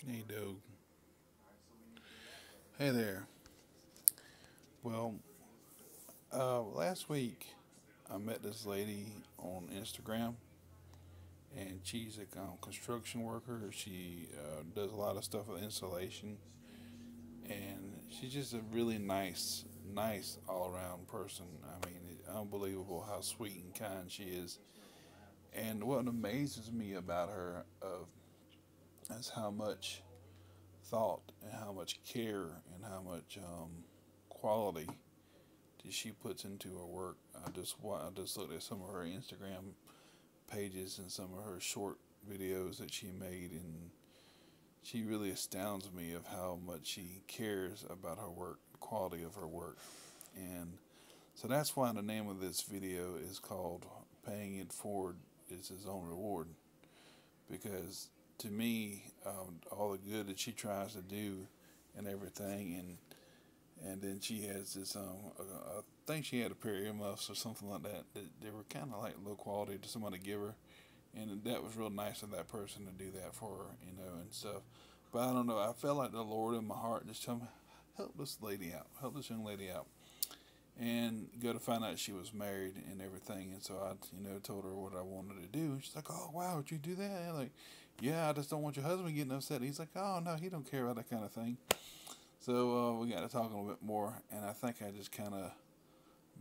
Hey, Doug. Hey there. Well, last week I met this lady on Instagram, and she's a construction worker. She does a lot of stuff with insulation, and she's just a really nice all around person. I mean, it's unbelievable how sweet and kind she is. And what amazes me about her is how much thought and how much care and how much quality she puts into her work. I just looked at some of her Instagram pages and some of her short videos that she made, and she really astounds me of how much she cares about her work, the quality of her work. And so that's why the name of this video is called "Paying It Forward is His Own Reward," because to me, all the good that she tries to do and everything, and then she has this I think she had a pair of earmuffs or something like that. They were kind of like low quality to somebody to give her, and that was real nice of that person to do that for her, and stuff. But I don't know. I felt like the Lord in my heart just told me, help this lady out, help this young lady out, and go to find out she was married and everything. And so I, told her what I wanted to do. She's like, "Oh wow, would you do that?" And I'm like, "Yeah, I just don't want your husband getting upset." He's like, "Oh no, he don't care about that kind of thing." So we got to talk a little bit more, and I think I just kind of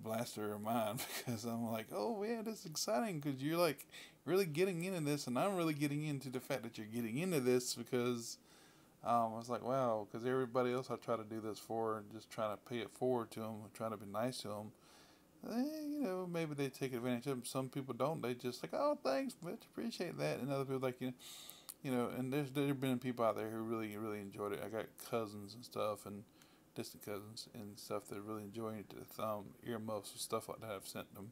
blasted her mind because I'm like, "Oh man, this is exciting because you're like really getting into this, and I'm really getting into the fact that you're getting into this because." I was like, wow, because everybody else I try to do this for and just trying to pay it forward to them, trying to be nice to them, maybe they take advantage of them. Some people don't. They just like, oh, thanks, much appreciate that. And other people like, and there've been people out there who really enjoyed it. I got cousins and stuff and distant cousins and stuff that really enjoy it. Earmuffs and stuff like that. I've sent them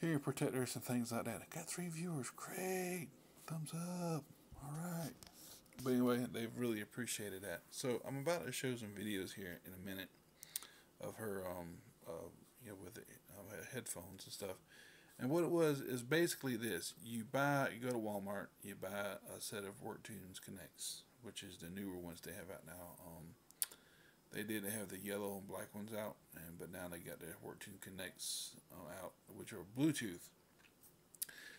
hearing protectors and things like that. I got 3 viewers. Great, thumbs up. All right. But anyway, they've really appreciated that. So I'm about to show some videos here in a minute of her, with the headphones and stuff. And what it was is basically this: you go to Walmart, you buy a set of WorkTunes Connects, which is the newer ones they have out now. They did have the yellow and black ones out, but now they got their WorkTunes Connects out, which are Bluetooth.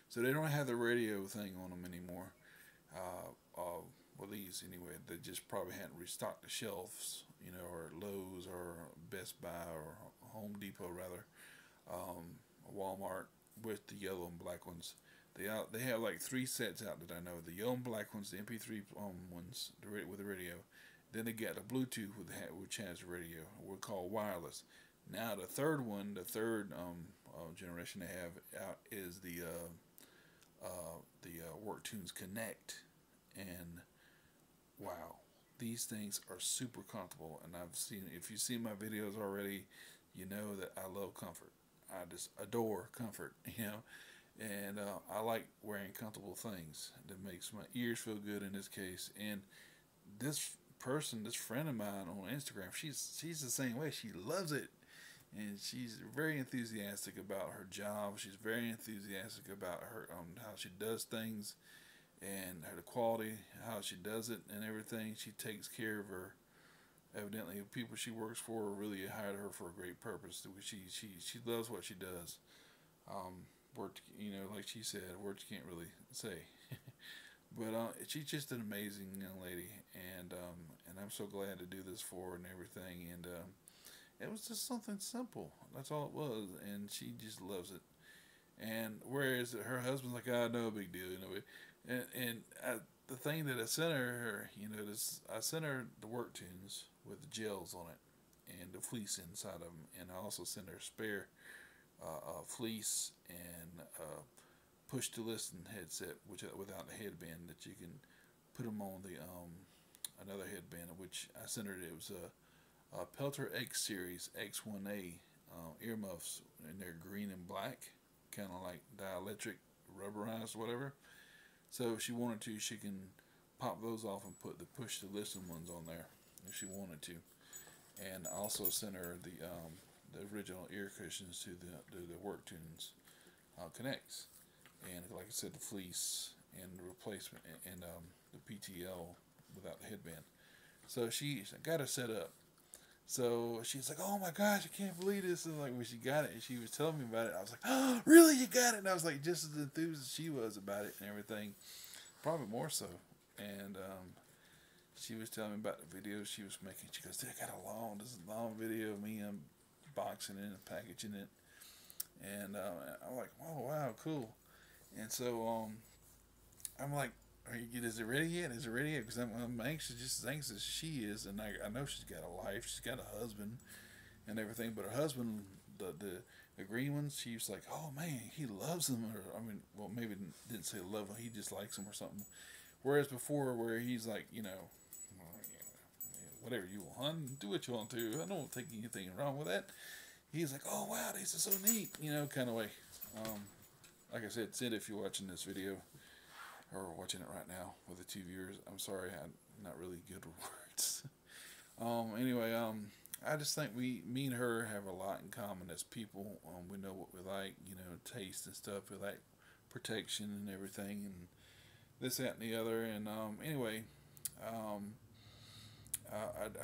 So they don't have the radio thing on them anymore. Well, these anyway. They just probably hadn't restocked the shelves, or Lowe's or Best Buy or Home Depot rather, Walmart with the yellow and black ones. They have like 3 sets out that I know. The yellow and black ones, the MP3 ones, with the radio. Then they got the Bluetooth which has the radio. We're called wireless. Now the third one, the third generation they have out is the WorkTunes Connect, and wow, these things are super comfortable. And if you've seen my videos already, you know that I love comfort. I just adore comfort, and I like wearing comfortable things that makes my ears feel good in this case. And this friend of mine on Instagram, she's the same way. She loves it, and she's very enthusiastic about her job. She's very enthusiastic about her how she does things and her the quality, how she does it, and everything. She takes care of her. Evidently, the people she works for really hired her for a great purpose. She loves what she does. Words, like she said, words can't really say. But she's just an amazing young lady, and I'm so glad to do this for her and everything. And it was just something simple. That's all it was, and she just loves it. And whereas her husband's like, "Ah, no big deal," the thing that I sent her, I sent her the WorkTunes with the gels on it and the fleece inside of them, and I also sent her a spare fleece and push to listen headset, which without the headband that you can put them on the another headband, which I sent her. It was a Pelter X Series X1A earmuffs, and they're green and black, kind of like dielectric, rubberized, whatever. So if she wanted to, she can pop those off and put the push to listen ones on there if she wanted to. And I also sent her the original ear cushions to the WorkTunes Connects, and like I said, the fleece and the replacement and the BTL without the headband. So she got her set up. So she's like, "Oh my gosh, I can't believe this!" And like when she got it, and she was telling me about it, I was like, "Oh, really? You got it?" And I was like, just as enthused as she was about it and everything, probably more so. And she was telling me about the videos she was making. She goes, "Dude, I got this long video of me unboxing it and packaging it." And I'm like, "Oh wow, cool." And so I'm like, is it ready yet? Is it ready yet? Because I'm anxious, just as anxious as she is, and I know she's got a life, she's got a husband, and everything. But her husband, the green ones, she's like, "Oh man, he loves them," or I mean, well, maybe didn't say love them, he just likes them or something. Whereas before, where he's like, "Oh, yeah, whatever you want, hon, do what you want to. I don't think anything wrong with that." He's like, "Oh wow, these are so neat," kind of way. Um, like I said, Sid, if you're watching this video or watching it right now with the two viewers, I'm sorry, I'm not really good with words. Anyway, I just think me and her have a lot in common as people. We know what we like, taste and stuff. We like protection and everything, and this, that, and the other. And anyway, I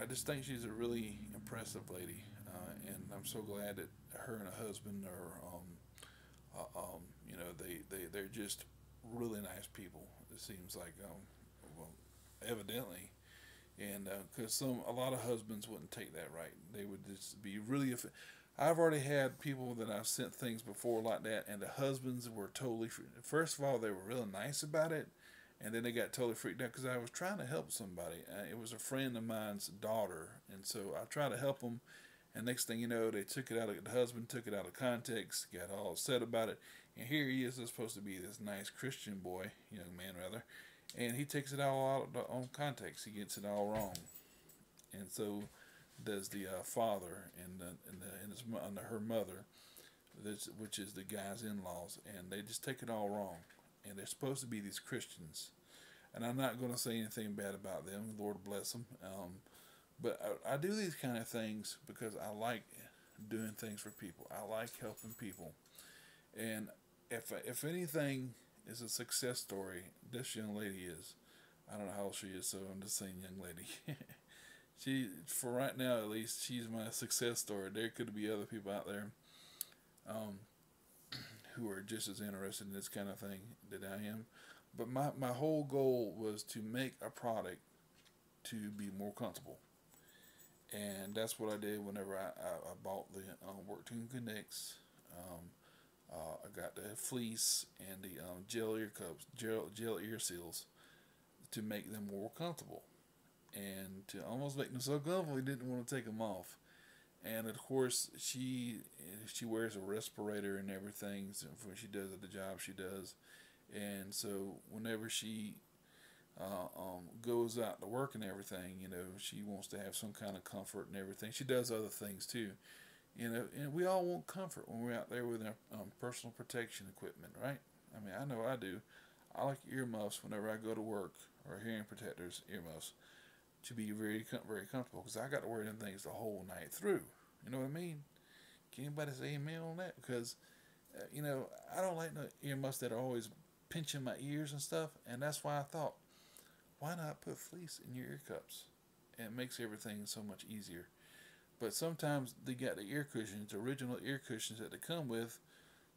just think she's a really impressive lady, and I'm so glad that her and her husband are, they're just really nice people. It seems like, well, evidently, and because a lot of husbands wouldn't take that right. They would just be really. I've already had people that I've sent things before like that, and the husbands were totally. First of all, they were real nice about it, and then they got totally freaked out because I was trying to help somebody. It was a friend of mine's daughter, and so I tried to help them. And next thing you know, they took it out of the husband took it out of context, got all upset about it, and here he is supposed to be this nice Christian boy, young man rather, and he takes it all out of context. He gets it all wrong, and so does the father and her mother, which is the guy's in-laws, and they just take it all wrong. And they're supposed to be these Christians, and I'm not going to say anything bad about them. Lord bless them. But I do these kind of things because I like doing things for people. I like helping people. And if anything is a success story, this young lady is. I don't know how old she is, so I'm just saying young lady. For right now at least, she's my success story. There could be other people out there who are just as interested in this kind of thing that I am. But my whole goal was to make a product to be more comfortable. And that's what I did whenever I bought the WorkTunes Connects. I got the fleece and the gel ear cups, gel ear seals to make them more comfortable. And to almost make them so comfortable, he didn't want to take them off. And of course, she wears a respirator and everything when she does the job she does. And so whenever she goes out to work and everything, she wants to have some kind of comfort and everything. She does other things too, and we all want comfort when we're out there with our personal protection equipment, right? I mean, I know I do. I like earmuffs whenever I go to work, or hearing protectors, earmuffs, to be very, very comfortable, because I got to wear them things the whole night through. You know what I mean? Can anybody say amen on that? Because, I don't like no earmuffs that are always pinching my ears and stuff, and that's why I thought, why not put fleece in your ear cups? And it makes everything so much easier. But sometimes they got the ear cushions, the original ear cushions that they come with,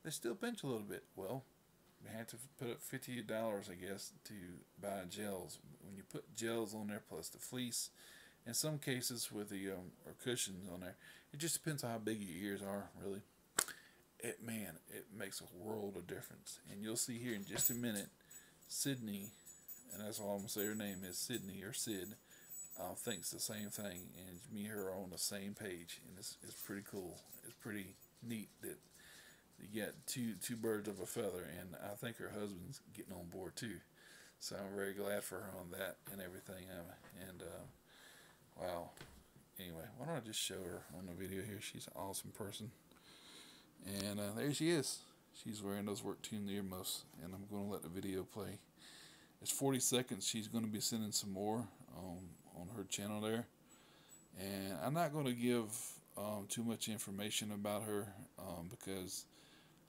they still pinch a little bit. Well, you have to put up $50, I guess, to buy gels. When you put gels on there plus the fleece, in some cases with the or cushions on there, it just depends on how big your ears are, really. It makes a world of difference. And you'll see here in just a minute, Sydney, and that's all I'm going to say her name is, Sydney or Sid, thinks the same thing, and me and her are on the same page, and it's pretty cool. It's pretty neat that you get two birds of a feather, and I think her husband's getting on board too. So I'm very glad for her on that and everything. Wow. Anyway, why don't I just show her on the video here? She's an awesome person. And there she is. She's wearing those WorkTunes earmuffs, and I'm going to let the video play. It's 40 seconds. She's going to be sending some more on her channel there. And I'm not going to give too much information about her because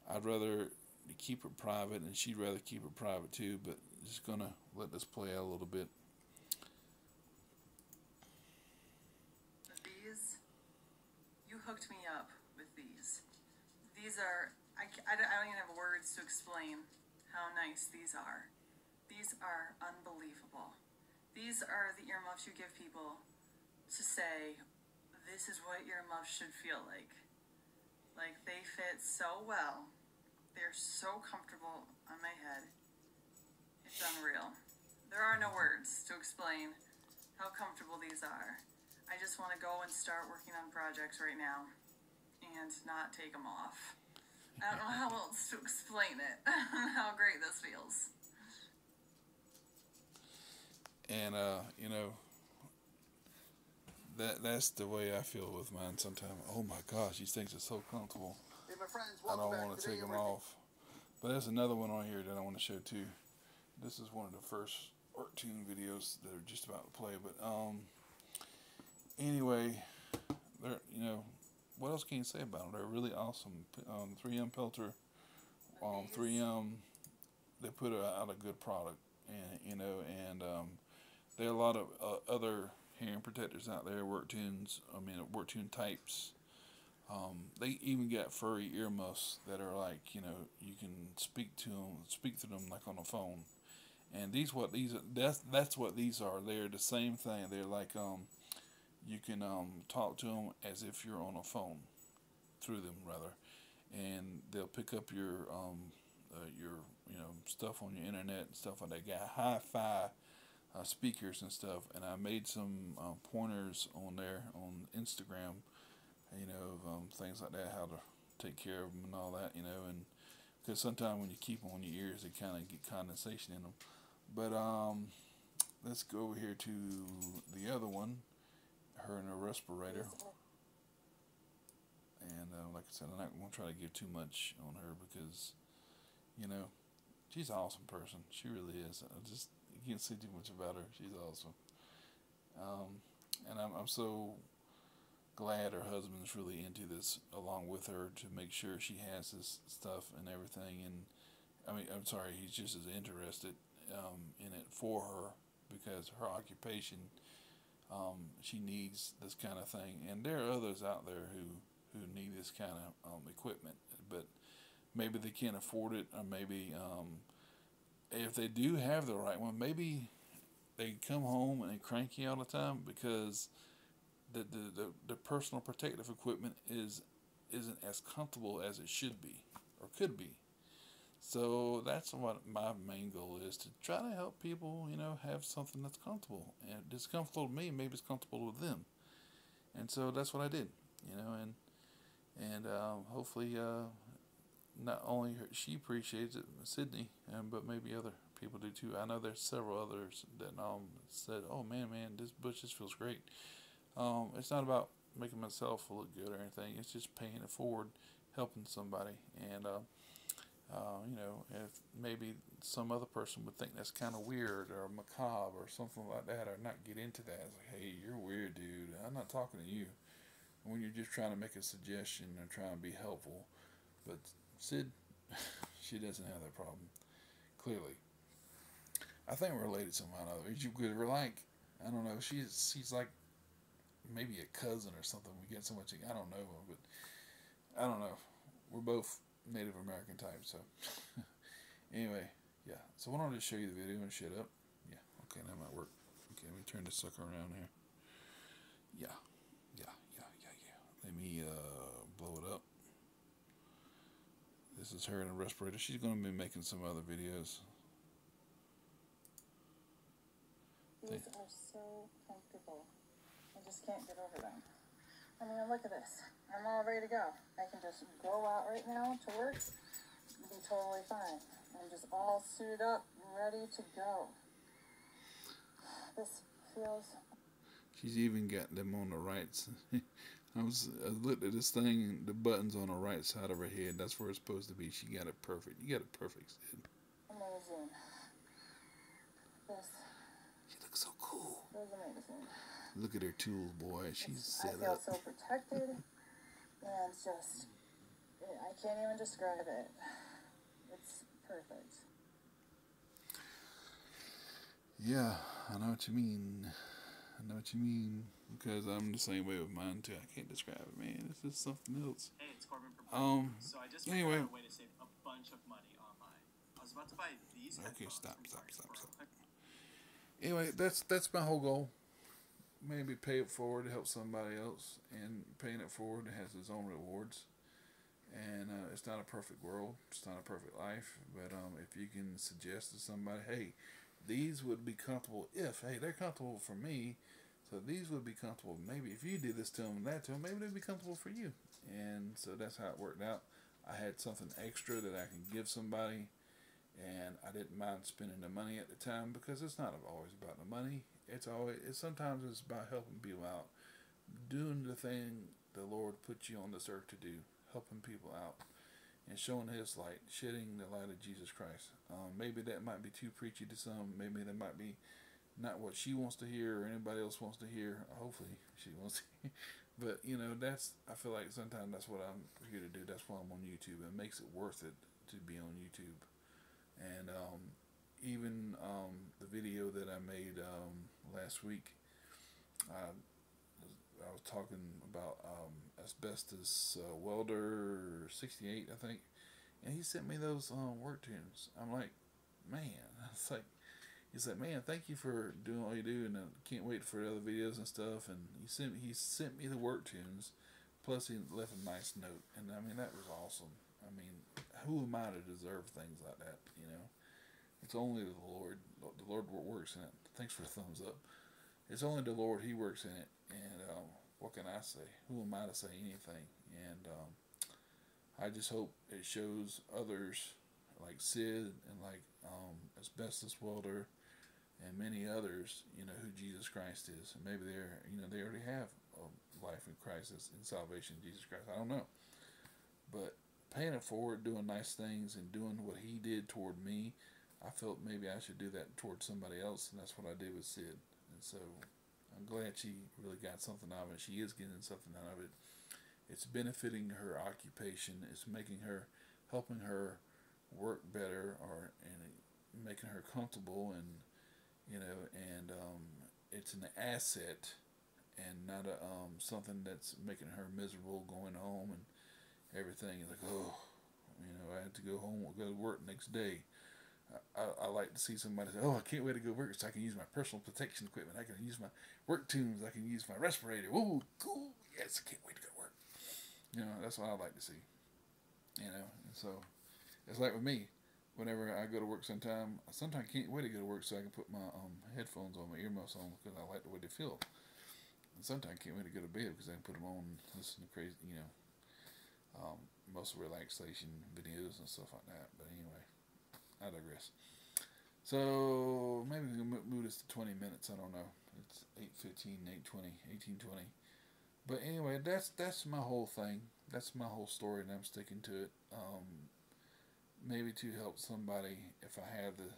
I'd rather keep it private, and she'd rather keep it private too. But just going to let this play out a little bit. These, you hooked me up with these. These are, I don't even have words to explain how nice these are. These are unbelievable. These are the earmuffs you give people to say, this is what earmuffs should feel like. Like, they fit so well. They're so comfortable on my head. It's unreal. There are no words to explain how comfortable these are. I just want to go and start working on projects right now and not take them off. I don't know how else to explain it, how great this feels. And, you know, that's the way I feel with mine sometimes. Oh my gosh, these things are so comfortable. Hey, my friends, I don't welcome want back. to take them off. But there's another one on here that I want to show too. This is one of the first WorkTunes videos that are just about to play. But anyway, they're, you know, what else can you say about them? They're really awesome. 3M Pelter, 3M, they put out a good product, and you know, and there are a lot of other hearing protectors out there. WorkTunes, WorkTunes types. They even got furry earmuffs that are like, you know, you can speak to them like on a phone. And that's what these are. They're the same thing. They're like you can talk to them as if you're on a phone, through them rather, and they'll pick up your you know, stuff on your internet and stuff like that. They got hi-fi speakers and stuff, and I made some pointers on there on Instagram, you know, things like that, how to take care of them and all that, you know, and because sometimes when you keep them on your ears, they kind of get condensation in them. But let's go over here to the other one, her in a respirator. And like I said, I'm not going to try to give too much on her because, you know, she's an awesome person. She really is. You can't say too much about her. She's awesome. And I'm so glad her husband's really into this along with her to make sure she has this stuff and everything. And I'm sorry, he's just as interested in it for her because her occupation, she needs this kind of thing. And there are others out there who need this kind of equipment, but maybe they can't afford it, or maybe if they do have the right one, maybe they come home and they cranky all the time because the personal protective equipment isn't as comfortable as it should be or could be. So that's what my main goal is, to try to help people, you know, have something that's comfortable. And if it's comfortable to me, maybe it's comfortable with them. And so that's what I did, you know, and hopefully not only she appreciates it, Sydney, but maybe other people do too. I know there's several others that said, "Oh man, this bush just feels great." It's not about making myself look good or anything. It's just paying it forward, helping somebody, and you know, if maybe some other person would think that's kind of weird or macabre or something like that, or not get into that. It's like, hey, you're weird, dude. I'm not talking to you. When you're just trying to make a suggestion or trying to be helpful. But Sid, she doesn't have that problem. Clearly. I think we're related somehow. We're like, I don't know, she's like maybe a cousin or something. We get so much, I don't know, but I don't know. We're both Native American types, so. Anyway, yeah. So why don't I just show you the video and shut up? Yeah, okay, that might work. Okay, let me turn this sucker around here. Yeah. Let me blow it up. This is her in a respirator. She's going to be making some other videos. These are so comfortable. I just can't get over them. I mean, look at this. I'm all ready to go. I can just go out right now to work and be totally fine. I'm just all suited up and ready to go. This feels... She's even got them on the right. I looked at this thing, and the button's on the right side of her head. That's where it's supposed to be. She got it perfect. You got it perfect, Sid. Amazing. This... She looks so cool. Feels amazing. Look at her tools, boy. She's set up. I feel so protected, and just, I can't even describe it. It's perfect. Yeah, I know what you mean. I know what you mean. Because I'm the same way with mine too. I can't describe it, man. It's just something else. Hey, it's Corbin from So I just Anyway. out a way to save a bunch of money online. I was about to buy these Okay, headphones stop, from stop, Target stop, for stop. like Anyway, that's my whole goal. Maybe pay it forward to help somebody else, and paying it forward has its own rewards. And it's not a perfect world, it's not a perfect life, but if you can suggest to somebody, hey, these would be comfortable if, hey, they're comfortable for me, so these would be comfortable. Maybe if you did this to them and that to them, maybe they'd be comfortable for you. And so that's how it worked out. I had something extra that I can give somebody, and I didn't mind spending the money at the time because it's not always about the money. Sometimes it's about helping people out, doing the thing the Lord put you on this earth to do, helping people out, and showing His light, shedding the light of Jesus Christ. Maybe that might be too preachy to some. Maybe that might be not what she wants to hear or anybody else wants to hear. Hopefully, she wants to hear. But I feel like sometimes that's what I'm here to do. That's why I'm on YouTube. It makes it worth it to be on YouTube. And even the video that I made last week, I I was talking about asbestos welder 68, I think, and he sent me those WorkTunes. I'm like, man, it's like he's like, man, thank you for doing all you do, and I can't wait for other videos and stuff. And he sent me the WorkTunes, plus he left a nice note, and I mean that was awesome. I mean, who am I to deserve things like that? It's only the Lord. The Lord works in it. Thanks for the thumbs up. It's only the Lord. He works in it. And what can I say? Who am I to say anything? And I just hope it shows others like Sid and like Asbestos Welder and many others, who Jesus Christ is. And maybe they already have a life in Christ in salvation in Jesus Christ. I don't know. But paying it forward, doing nice things, and doing what He did toward me, I felt maybe I should do that towards somebody else, and that's what I did with Sid. And so I'm glad she really got something out of it. She is getting something out of it. It's benefiting her occupation. It's helping her work better, and making her comfortable, and it's an asset and not something that's making her miserable going home and everything. Like, oh, I had to go home or go to work next day. I like to see somebody say, "Oh, I can't wait to go to work so I can use my personal protection equipment. I can use my WorkTunes. I can use my respirator. Whoa, cool! Yes, I can't wait to go to work." That's what I like to see. And so it's like with me. Whenever I go to work, I sometimes can't wait to go to work so I can put my headphones on, my earmuffs on, because I like the way they feel. And sometimes I can't wait to go to bed because I can put them on and listen to crazy, muscle relaxation videos and stuff like that. But anyway, I digress. So maybe we can move this to 20 minutes. I don't know. It's 8:15, 8:20, 18:20. But anyway, that's my whole thing. That's my whole story, and I'm sticking to it. Maybe to help somebody if I have the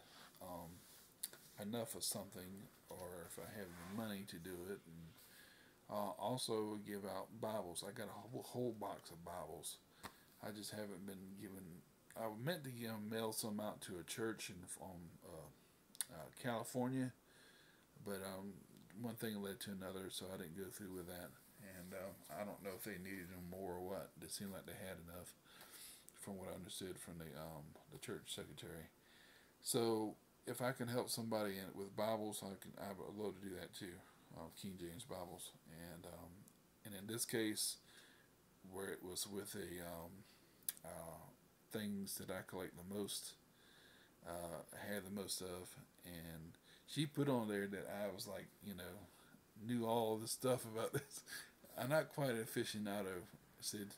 enough of something, or if I have the money to do it. And also give out Bibles. I got a whole box of Bibles. I just haven't been given. I meant to mail some out to a church in California, but one thing led to another, so I didn't go through with that. And I don't know if they needed them more or what. It seemed like they had enough, from what I understood from the church secretary. So if I can help somebody with Bibles, I would love to do that too. King James Bibles, and in this case, where it was with things that I collect the most, had the most of, and she put on there that I was like, knew all this stuff about this. I'm not quite an aficionado, Sid,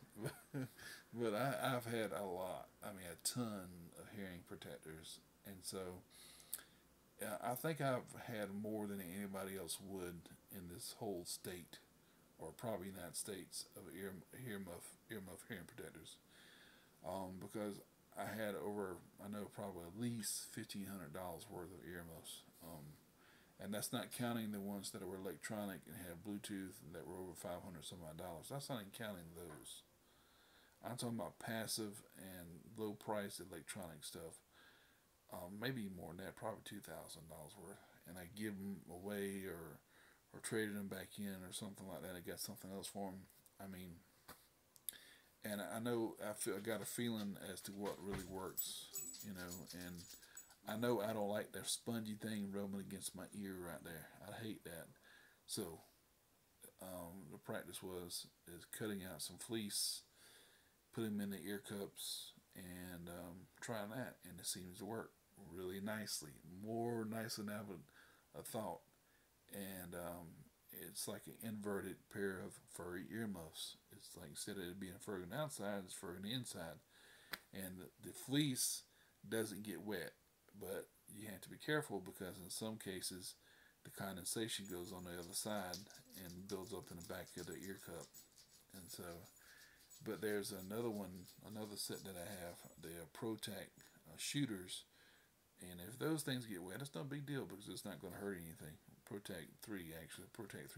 but I've had a lot. I mean, a ton of hearing protectors, and so I think I've had more than anybody else would in this whole state, or probably United States, of earmuff hearing protectors. Because I had I know probably at least $1,500 worth of earmuffs. And that's not counting the ones that were electronic and had Bluetooth and that were over 500 some odd dollars. That's not even counting those. I'm talking about passive and low price electronic stuff. Maybe more than that, probably $2,000 worth. and I give them away or traded them back in or something like that. I got something else for them. I mean, and I know I got a feeling as to what really works, and I know I don't like that spongy thing rubbing against my ear right there. I hate that. So the practice is cutting out some fleece, putting them in the ear cups, and trying that, and it seems to work really nicely, more nicer than I would have thought. And it's like an inverted pair of furry earmuffs. It's like instead of it being fur on the outside, it's fur on the inside, and the fleece doesn't get wet, but you have to be careful because in some cases the condensation goes on the other side and builds up in the back of the ear cup. And so, but there's another set that I have, the Protect shooters, and if those things get wet, it's no big deal because it's not going to hurt anything. Protect 3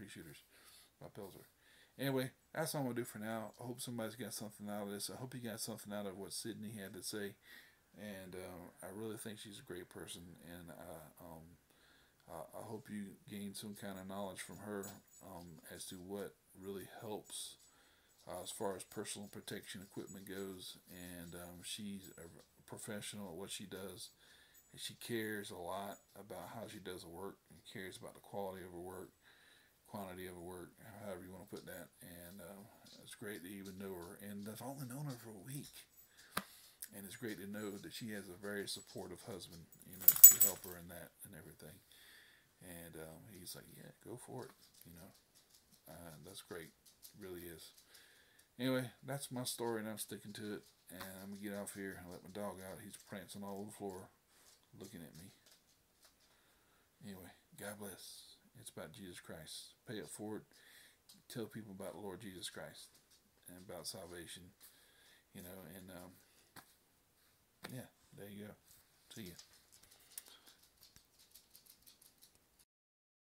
shooters by Pelzer. Anyway, that's all I'm going to do for now. I hope somebody's got something out of this. I hope you got something out of what Sydney had to say. And I really think she's a great person. And I hope you gain some kind of knowledge from her as to what really helps as far as personal protection equipment goes. And she's a professional at what she does. And she cares a lot about how she does her work and cares about the quality of her work, quantity of her work, however you want to put that. And it's great to even know her. And I've only known her for a week. And it's great to know that she has a very supportive husband, to help her in that and everything. And he's like, yeah, go for it, that's great. It really is. Anyway, that's my story, and I'm sticking to it. And I'm going to get off here and let my dog out. He's prancing all over the floor looking at me. Anyway, God bless. It's about Jesus Christ. Pay it forward. Tell people about the Lord Jesus Christ and about salvation. And yeah, there you go. See ya.